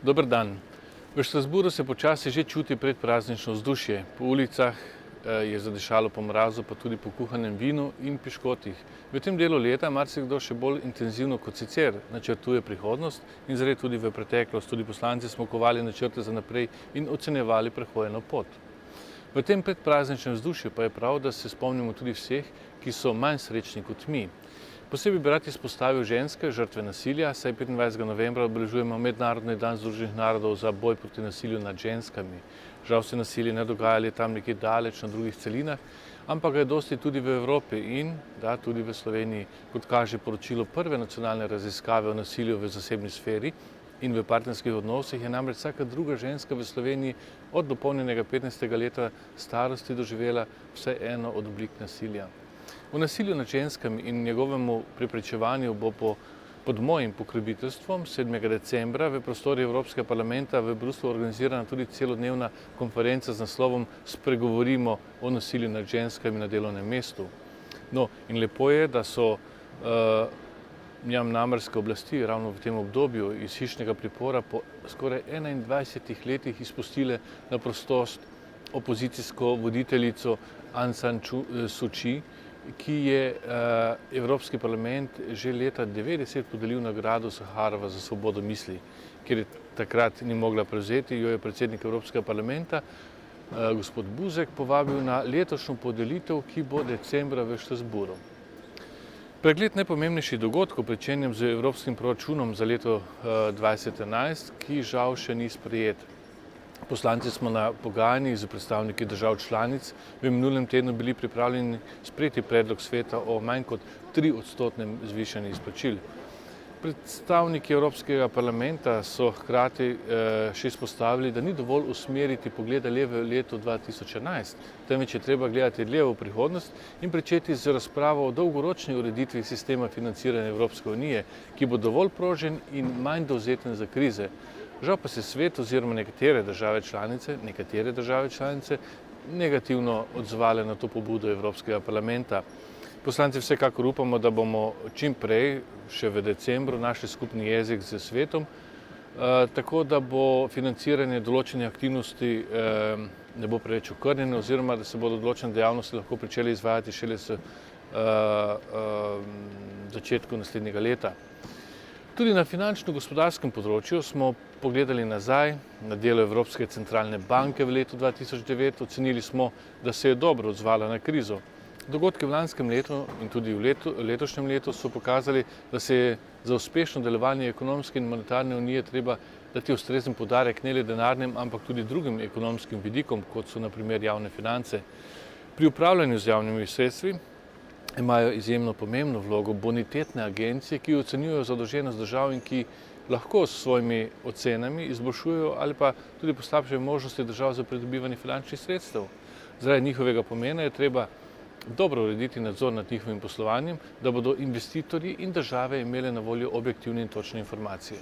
Dober dan. V Strasbourgu se počasi že čuti predpraznično vzdušje. Po ulicah je zadešalo po mrazu, pa tudi po kuhanem vinu in piškotih. V tem delu leta marsikdo še bolj intenzivno kot sicer načrtuje prihodnost in zre tudi v preteklost. Tudi poslanci smo kovali načrte za naprej in ocenjevali prehojeno pot. V tem predprazničnem vzdušju pa je prav, da se spomnimo tudi vseh, ki so manj srečni kot mi. Posebej bi rad izpostavil ženske žrtve nasilja, saj 25. novembra obeležujemo Mednarodni dan Združenih narodov za boj proti nasilju nad ženskami. Žal se nasilje ne dogaja le tam nekje daleč na drugih celinah, ampak ga je dosti tudi v Evropi in tudi v Sloveniji. Kot kaže poročilo prve nacionalne raziskave o nasilju v zasebni sferi in v partnerskih odnosih, je namreč vsaka druga ženska v Sloveniji od dopolnjenega 15. leta starosti doživela vsaj eno od oblik nasilja. O nasilju nad ženskami in njegovemu preprečevanju bo pod mojim pokroviteljstvom 7. decembra v prostorih Evropskega parlamenta v Bruslju organizirana tudi celodnevna konferenca z naslovom Spregovorimo o nasilju nad ženskami na delovnem mestu. No, in lepo je, da so mjanmarske oblasti ravno v tem obdobju iz hišnega pripora po skoraj 21 letih izpustile na prostost opozicijsko voditeljico Aung San Suu Kyi, ki je Evropski parlament že leta 1990 podelil nagrado Saharova za svobodo misli. Ker je takrat ni mogla prevzeti, jo je predsednik Evropskega parlamenta, gospod Buzek, povabil na letošnjo podelitev, ki bo decembra v Strasbourgu. Pregled najpomembnejših dogodkov pričenjam z evropskim proračunom za leto 2011, ki žal še ni sprejet. Poslanci smo na pogajanjih z predstavniki držav članic v minulem tednu bili pripravljeni sprejeti predlog sveta o manj kot 3% zvišanju izplačil. Predstavniki Evropskega parlamenta so hkrati še izpostavili, da ni dovolj usmeriti pogleda le v leto 2011, temveč je treba gledati dlje v prihodnost in pričeti z razpravo o dolgoročni ureditvi sistema financiranja Evropske unije, ki bo dovolj prožen in manj dovzeten za krize. Žal pa se svet oziroma nekatere države članice negativno odzvale na to pobudo Evropskega parlamenta. Poslanci vsekakor upamo, da bomo čim prej, še v decembru, našli skupni jezik s svetom, tako da bo financiranje določenih aktivnosti ne bo preveč okrnjeno oziroma da se bodo določene dejavnosti lahko pričeli izvajati šele s začetku naslednjega leta. Tudi na finančno-gospodarskem področju smo pogledali nazaj na delo Evropske centralne banke v letu 2009. Ocenili smo, da se je dobro odzvala na krizo. Dogodki v lanskem letu in tudi v letošnjem letu so pokazali, da se je za uspešno delovanje ekonomske in monetarne unije treba dati ustrezen poudarek ne le denarnim, ampak tudi drugim ekonomskim vidikom, kot so na primer javne finance. Pri upravljanju z javnimi sredstvi imajo izjemno pomembno vlogo bonitetne agencije, ki ocenjujejo zadolženost držav in ki lahko s svojimi ocenami izboljšujejo ali pa tudi poslabšajo možnosti držav za pridobivanje finančnih sredstev. Zaradi njihovega pomena je treba dobro urediti nadzor nad njihovim poslovanjem, da bodo investitorji in države imele na voljo objektivne in točne informacije.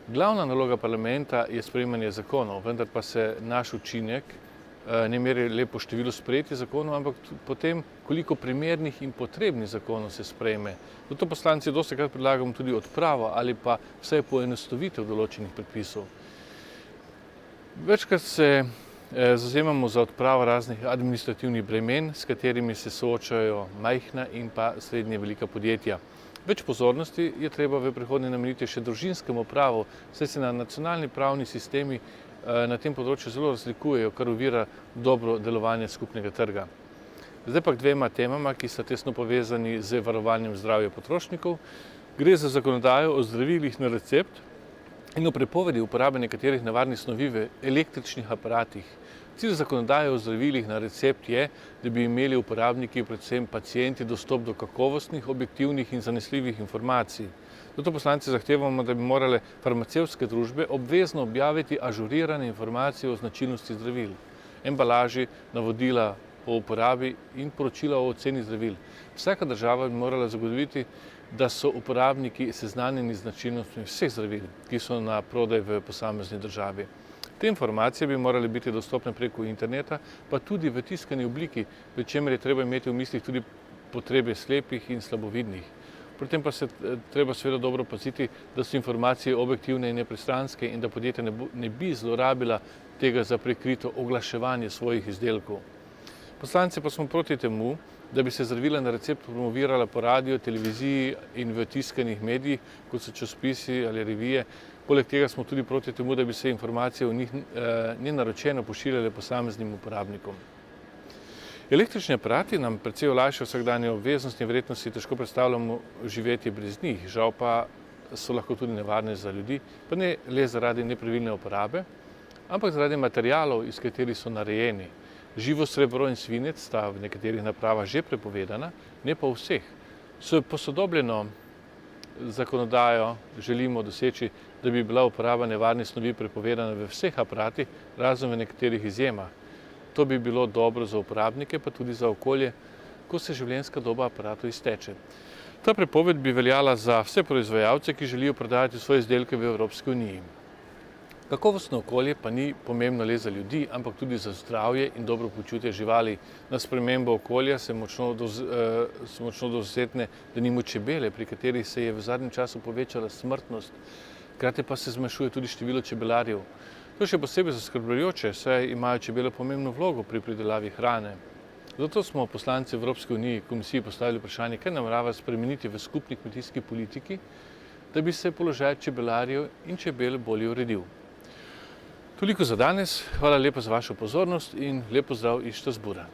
Glavna naloga parlamenta je sprejemanje zakonov, vendar pa se naš učinek ne meri le po številu sprejetih zakonov, ampak po tem, koliko primernih in potrebnih zakonov se sprejme. Zato poslanci dostikrat predlagamo tudi odpravo ali pa vsaj poenostavitev določenih predpisov. Večkrat se zavzemamo za odpravo raznih administrativnih bremen, s katerimi se soočajo majhna in pa srednje velika podjetja. Več pozornosti je treba v prihodnje nameniti še družinskemu pravu, saj se na nacionalni pravni sistemi na tem področju zelo razlikujejo, kar ovira dobro delovanje skupnega trga. Zdaj pa k dvema temama, ki sta tesno povezani z varovanjem zdravja potrošnikov. Gre za zakonodajo o zdravilih na recept in o prepovedi uporabe nekaterih nevarnih snovi v električnih aparatih. Cilj zakonodaje o zdravilih na recept je, da bi imeli uporabniki, predvsem pacienti, dostop do kakovostnih, objektivnih in zanesljivih informacij. Zato poslanci zahtevamo, da bi morale farmacevtske družbe obvezno objaviti ažurirane informacije o značilnosti zdravil, embalaži, navodila o uporabi in poročila o oceni zdravil. Vsaka država bi morala zagotoviti, da so uporabniki seznanjeni z značilnostmi vseh zdravil, ki so na prodaj v posamezni državi. Te informacije bi morale biti dostopne preko interneta, pa tudi v tiskani obliki, pri čemer je treba imeti v mislih tudi potrebe slepih in slabovidnih. Pri tem pa se treba seveda dobro paziti, da so informacije objektivne in nepristranske in da podjetja ne bi zlorabila tega za prikrito oglaševanje svojih izdelkov. Poslanci pa smo proti temu, da bi se zdravila na recept promovirala po radiju, televiziji in v tiskanih medijih, kot so časopisi ali revije. Poleg tega smo tudi proti temu, da bi se informacije o njih nenaročeno pošiljale posameznim uporabnikom. Električni aparati nam precej olajšajo vsakdanje obveznosti in verjetno si težko predstavljamo živeti brez njih. Žal pa so lahko tudi nevarne za ljudi, pa ne le zaradi nepravilne uporabe, ampak zaradi materialov, iz katerih so narejeni. Živo srebro in svinec sta v nekaterih napravah že prepovedana, ne pa v vseh. S posodobljeno zakonodajo želimo doseči, da bi bila uporaba nevarnih snovi prepovedana v vseh aparatih, razen v nekaterih izjemah. To bi bilo dobro za uporabnike, pa tudi za okolje, ko se življenjska doba aparatov izteče. Ta prepoved bi veljala za vse proizvajalce, ki želijo prodajati svoje izdelke v Evropski uniji. Kakovostno okolje pa ni pomembno le za ljudi, ampak tudi za zdravje in dobro počutje živali. Na spremembo okolja se močno dovzetne denimo čebele, pri katerih se je v zadnjem času povečala smrtnost, hkrati pa se zmanjšuje tudi število čebelarjev. To je še posebej zaskrbljujoče, saj imajo čebele pomembno vlogo pri pridelavi hrane. Zato smo poslanci Evropske unije komisiji postavili vprašanje, kaj namerava spremeniti v skupni kmetijski politiki, da bi se položaj čebelarjev in čebel bolje uredil. Toliko za danes, hvala lepa za vašo pozornost in lep pozdrav iz Strasbourga.